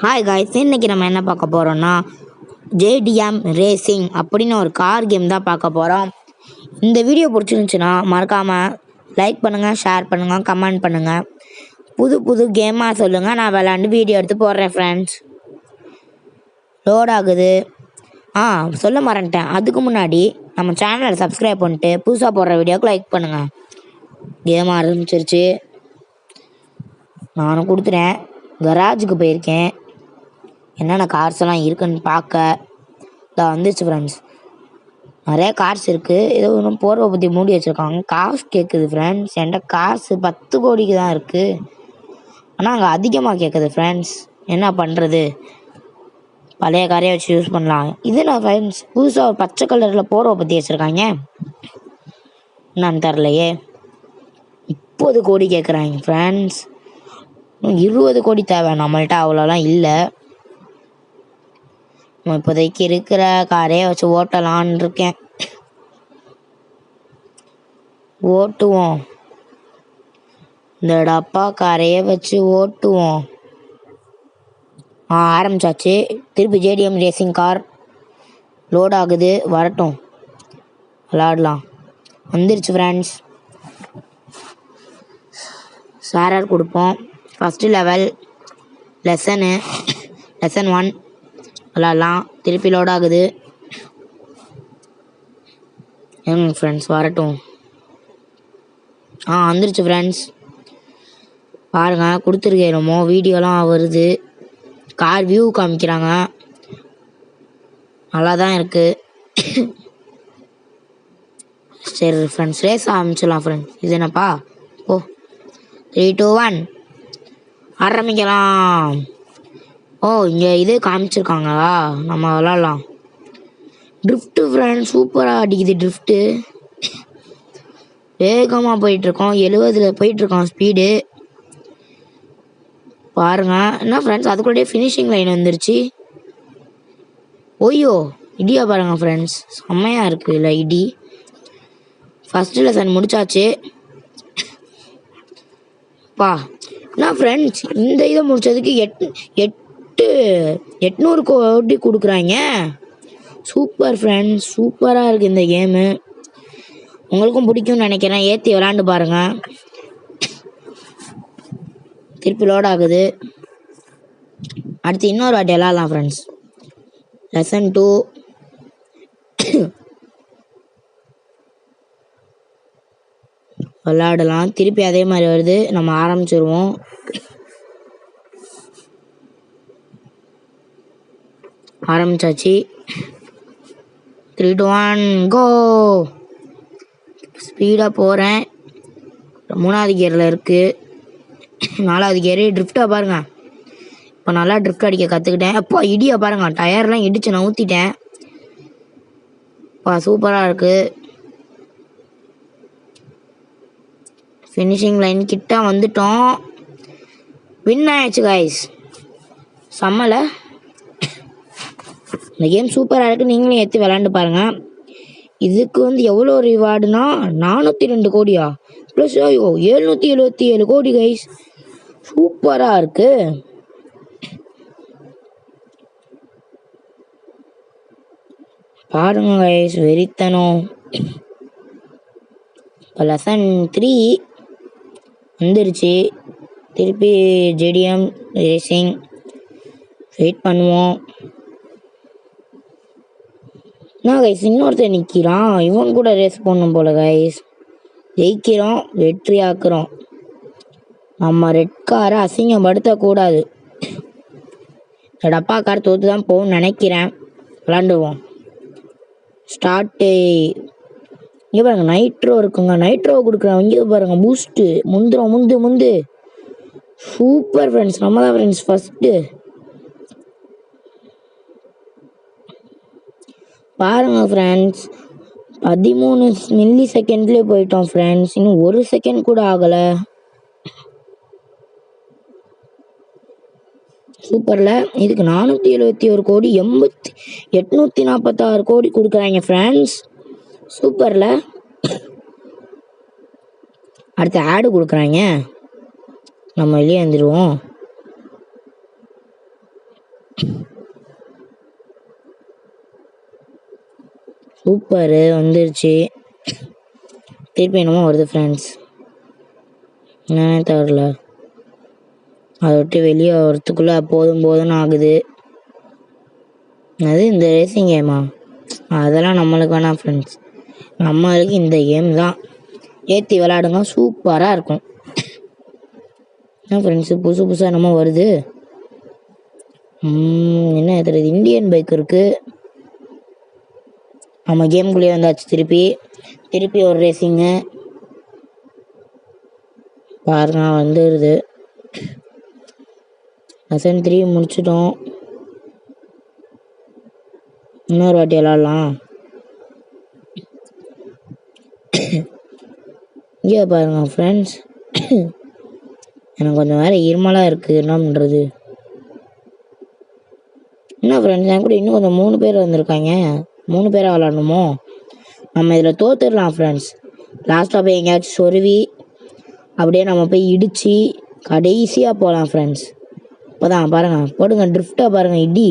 Hi guys, இன்னைக்கு நம்ம என்ன பார்க்க போகிறோம்னா ஜேடிஎம் ரேசிங் அப்படின்னு ஒரு கார் கேம் தான் பார்க்க போகிறோம். இந்த வீடியோ பிடிச்சிருந்துச்சுன்னா மறக்காமல் லைக் பண்ணுங்கள், ஷேர் பண்ணுங்கள், கமெண்ட் பண்ணுங்கள். புது புது கேமாக சொல்லுங்கள், நான் விளாண்டு வீடியோ எடுத்து போடுறேன் ஃப்ரெண்ட்ஸ். லோட் ஆகுது. சொல்ல மறந்துட்டேன், அதுக்கு முன்னாடி நம்ம சேனலை சப்ஸ்கிரைப் பண்ணிட்டு புதுசாக போடுற வீடியோவுக்கு லைக் பண்ணுங்கள். கேம் ஆரம்பிச்சிருச்சு. நானும் கொடுத்துட்டேன். கராஜுக்கு போயிருக்கேன், என்னென்ன கார்ஸ் எல்லாம் இருக்குன்னு பார்க்க. இதான் வந்துச்சு ஃப்ரெண்ட்ஸ். நிறைய கார்ஸ் இருக்குது. ஏதோ ஒன்றும் போர்வை பற்றி மூடி வச்சுருக்காங்க. காசு கேட்குது ஃப்ரெண்ட்ஸ். என்கிட்ட காசு 10 கோடிக்கு தான் இருக்குது, ஆனால் அங்கே அதிகமாக கேட்குது ஃப்ரெண்ட்ஸ். என்ன பண்ணுறது? பழைய காரையை வச்சு யூஸ் பண்ணலாம். இது நான் ஃப்ரெண்ட்ஸ் புதுசாக ஒரு பச்சை கலரில் போர்வை பற்றி வச்சுருக்காங்க. என்னன்னு தெரிலையே. 30 கோடி கேட்குறாங்க ஃப்ரெண்ட்ஸ். 20 கோடி தேவை. நம்மள்கிட்ட அவ்வளோலாம் இல்லை. இப்போதைக்கு இருக்கிற காரையே வச்சு ஓட்டலான்னு இருக்கேன். ஓட்டுவோம். இந்த டப்பா காரையே வச்சு ஓட்டுவோம். ஆரம்பிச்சாச்சு. திருப்பி ஜேடிஎம் ரேசிங் கார் லோட் ஆகுது. வரட்டும், விளாடலாம். வந்துருச்சு ஃப்ரெண்ட்ஸ். சாரார் கொடுப்போம். ஃபஸ்ட்டு லெவல் லெசன் 1 விளாட்லாம். திருப்பி லோட் ஆகுது. ஃப்ரெண்ட்ஸ் வரட்டும். வந்துருச்சு ஃப்ரெண்ட்ஸ். பாருங்கள், கொடுத்துருக்கேன். வீடியோலாம் வருது. கார் வியூ காமிக்கிறாங்க. நல்லா தான் இருக்குது. சரி ஃப்ரெண்ட்ஸ், ரேஸ் ஆரம்பிச்சிடலாம் ஃப்ரெண்ட்ஸ். இது என்னப்பா? 3, 2, 1 ஆரம்பிக்கலாம். இங்கே இது காமிச்சிருக்காங்களா? நம்ம விளாட்லாம். ட்ரிஃப்ட்டு ஃப்ரெண்ட்ஸ், சூப்பராக அடிக்குது ட்ரிஃப்ட்டு. வேகமாக போயிட்டுருக்கோம். 70 போயிட்டுருக்கோம் ஸ்பீடு. பாருங்கள் என்ன ஃப்ரெண்ட்ஸ், அதுக்குள்ளே ஃபினிஷிங் லைன் வந்துருச்சு. ஓய்யோ, இடியா பாருங்கள் ஃப்ரெண்ட்ஸ், செம்மையாக இருக்குது இல்லை இடி. ஃபஸ்ட்டு லெசன் முடிச்சாச்சு. என்ன ஃப்ரெண்ட்ஸ், இந்த இதை முடித்ததுக்கு 800 கோடி கொடுக்குறாங்க. சூப்பர் ஃப்ரெண்ட்ஸ், சூப்பராக இருக்குது இந்த கேமு. உங்களுக்கும் பிடிக்கும்னு நினைக்கிறேன். ஏற்றி விளாண்டு பாருங்கள். திருப்பி லோட் ஆகுது. அடுத்து இன்னொரு வாட்டி விளாட்லாம் ஃப்ரெண்ட்ஸ். லெசன் 2 விளாடலாம். திருப்பி அதே மாதிரி வருது. நம்ம ஆரம்பிச்சிருவோம். ஆரம்பிச்சாச்சு. 3, 2, 1 கோ. ஸ்பீடாக போகிறேன். 3வது கியரில் இருக்குது. 4வது கியரு. ட்ரிஃப்டாக பாருங்கள். இப்போ நல்லா ட்ரிஃப்ட் அடிக்க கற்றுக்கிட்டேன். அப்போ இடியை பாருங்கள், டயர்லாம் இடித்து நான் ஊற்றிட்டேன். சூப்பராக இருக்குது. ஃபினிஷிங் லைன் கிட்ட வந்துட்டோம். வின் ஆயிடுச்சு கைஸ். செம்மலை. இந்த கேம் சூப்பராக இருக்குது. நீங்களும் ஏற்றி விளாண்டு பாருங்கள். இதுக்கு எவ்வளோ ரிவார்டுனா 402 கோடியா ப்ளஸ் 777 கோடி கைஸ். சூப்பராக இருக்குது. பாருங்க கைஸ், வெறித்தனம். இப்போ லெசன் 3 வந்துருச்சு. திருப்பி ஜேடிஎம் ரேசிங் வெயிட் பண்ணுவோம். என்ன கைஸ், இன்னொருத்தர் நிற்கிறான். இவன் கூட ரேஸ் பண்ணும் போல கைஸ். ஜெயிக்கிறோம், வெற்றி ஆக்குறோம். நம்ம ரெட் காரை அசிங்கப்படுத்தக்கூடாது. இந்த டப்பா கார் தோற்று தான் போகும்னு நினைக்கிறேன். விளாண்டுவோம். ஸ்டார்ட்டு. இங்கே பாருங்க, நைட்ரோ இருக்குங்க. நைட்ரோ கொடுக்குறேன். இங்கே பாருங்க, பூஸ்ட்டு. முந்து. சூப்பர் ஃப்ரெண்ட்ஸ், நம்ம தான் ஃப்ரெண்ட்ஸ் ஃபஸ்ட்டு. பாருங்க ஃப்ரெண்ட்ஸ், 13 மில்லி செகண்ட்லேயே போயிட்டோம் ஃப்ரெண்ட்ஸ். இன்னும் 1 செகண்ட் கூட ஆகலை. சூப்பரில். இதுக்கு 471 கோடி 846 கோடி கொடுக்குறாங்க ஃப்ரெண்ட்ஸ். சூப்பரில். அடுத்து ஆடு கொடுக்குறாங்க. நம்ம வெளியே வந்துடுவோம். சூப்பரு வந்துருச்சு. திருப்பி என்னமோ வருது ஃப்ரெண்ட்ஸ், என்னன்னே தெரில. அதை விட்டு வெளியே வரத்துக்குள்ளே போதும்னு ஆகுது. அது இந்த ரேசிங் கேமா, அதெல்லாம் நம்மளுக்கு வேணாம் ஃப்ரெண்ட்ஸ். நம்மளுக்கு இந்த கேம் தான். ஏற்றி விளாடுங்க, சூப்பராக இருக்கும். என்ன ஃப்ரெண்ட்ஸு புதுசு புதுசாக என்னமோ வருது. என்ன தெரியுது, இந்தியன் பைக் இருக்குது. நம்ம கேமுக்குள்ளேயே வந்தாச்சு. திருப்பி ஒரு ரேசிங்கு பாருங்க வந்துடுது. லெசன் 3 முடிச்சிட்டோம். இன்னொரு வாட்டி விளாட்லாம். இங்கே பாருங்க ஃப்ரெண்ட்ஸ், எனக்கு கொஞ்சம் வேறு இருமலாக இருக்குது. என்ன பண்ணுறது? என்ன ஃப்ரெண்ட்ஸ், என் கூட இன்னும் கொஞ்சம் 3 பேர் வந்திருக்காங்க. 3 பேராக விளாடணுமோ? நம்ம இதில் தோத்துடலாம் ஃப்ரெண்ட்ஸ். லாஸ்ட்டாக போய் எங்கேயாச்சும் சொருவி அப்படியே நம்ம போய் இடித்து கடைசியாக போகலாம் ஃப்ரெண்ட்ஸ். இப்போ தான் பாருங்கள், போடுங்க ட்ரிஃப்டாக பாருங்கள். இடி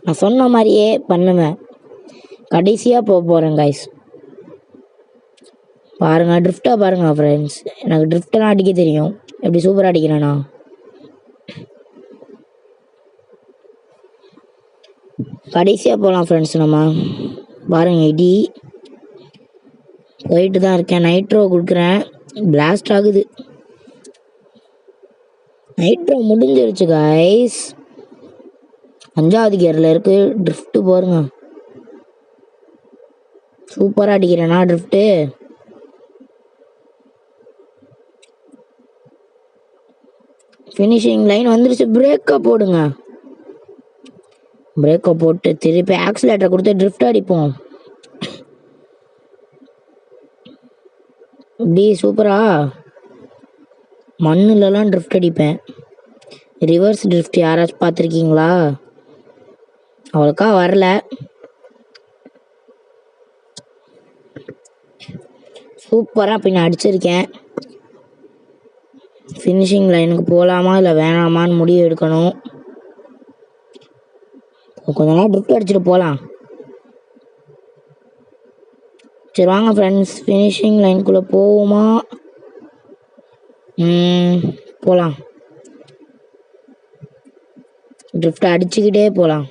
நான் சொன்ன மாதிரியே பண்ணுவேன். கடைசியாக போகிறேன் கைஸ். பாருங்கள் ட்ரிஃப்டாக பாருங்கள் ஃப்ரெண்ட்ஸ். எனக்கு ட்ரிஃப்டெல்லாம் அடிக்க தெரியும். எப்படி சூப்பராக அடிக்கிறேண்ணா. கடைசியாக போகலாம் ஃப்ரெண்ட்ஸ். நம்ம பாருங்கள் இடி போயிட்டு தான் இருக்கேன். நைட்ரோ கொடுக்குறேன், பிளாஸ்ட் ஆகுது. நைட்ரோ முடிஞ்சிருச்சு கைஸ். 5வது கியரில் இருக்குது. ட்ரிஃப்ட்டு பாருங்க, சூப்பராக அடிக்கிறேண்ணா ட்ரிஃப்ட்டு. ஃபினிஷிங் லைன் வந்துருச்சு. பிரேக்கை போடுங்க. பிரேக்கை போட்டு திருப்பி ஆக்சிலேட்டரை கொடுத்து ட்ரிஃப்ட் அடிப்போம். இப்படி சூப்பரா மண்ணுலலாம் ட்ரிஃப்ட் அடிப்பேன். ரிவர்ஸ் ட்ரிஃப்ட் யாராச்சும் பார்த்துருக்கீங்களா? அவ்வளோக்கா வரல. சூப்பராக பின்ன அடிச்சிருக்கேன். ஃபினிஷிங் லைனுக்கு போகலாமா இல்லை வேணாமான்னு முடிவு எடுக்கணும். கொஞ்ச நாள் ட்ரிஃப்ட் அடிச்சுட்டு போகலாம். சரி வாங்க ஃப்ரெண்ட்ஸ், ஃபினிஷிங் லைனுக்குள்ளே போவோமா? போகலாம். ட்ரிஃப்ட் அடிச்சுக்கிட்டே போகலாம்.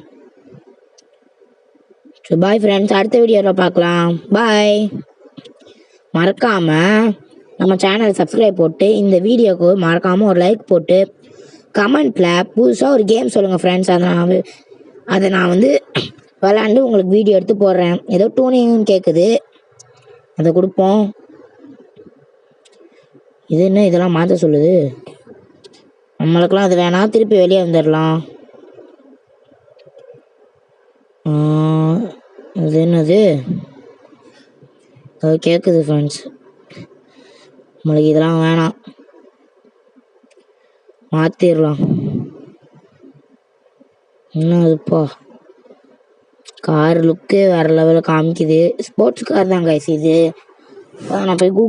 ஸோ பாய் ஃப்ரெண்ட்ஸ், அடுத்த வீடியோவில் பார்க்கலாம். பாய். மறக்காமல் நம்ம சேனல் சப்ஸ்கிரைப் போட்டு இந்த வீடியோவுக்கு மறக்காமல் ஒரு லைக் போட்டு கமெண்ட்டில் புதுசாக ஒரு கேம் சொல்லுங்கள் ஃப்ரெண்ட்ஸ். அதை நான் வந்து விளாண்டு உங்களுக்கு வீடியோ எடுத்து போடுறேன். ஏதோ டூனிங்னு கேட்குது, அதை கொடுப்போம். இது என்ன இதெல்லாம் மாற்ற சொல்லுது? நம்மளுக்கெல்லாம் அது வேணாம், திருப்பி வெளியே வந்துடலாம். இது என்னது அது கேட்குது ஃப்ரெண்ட்ஸ். நம்மளுக்கு இதெல்லாம் வேணாம், மாற்றிடலாம். என்ன அதுப்பா, கார் லுக்கே வேறு லெவலில் காமிக்குது. ஸ்போர்ட்ஸ் கார் தான் கைஸ் இது. நான் போய் கூகுள்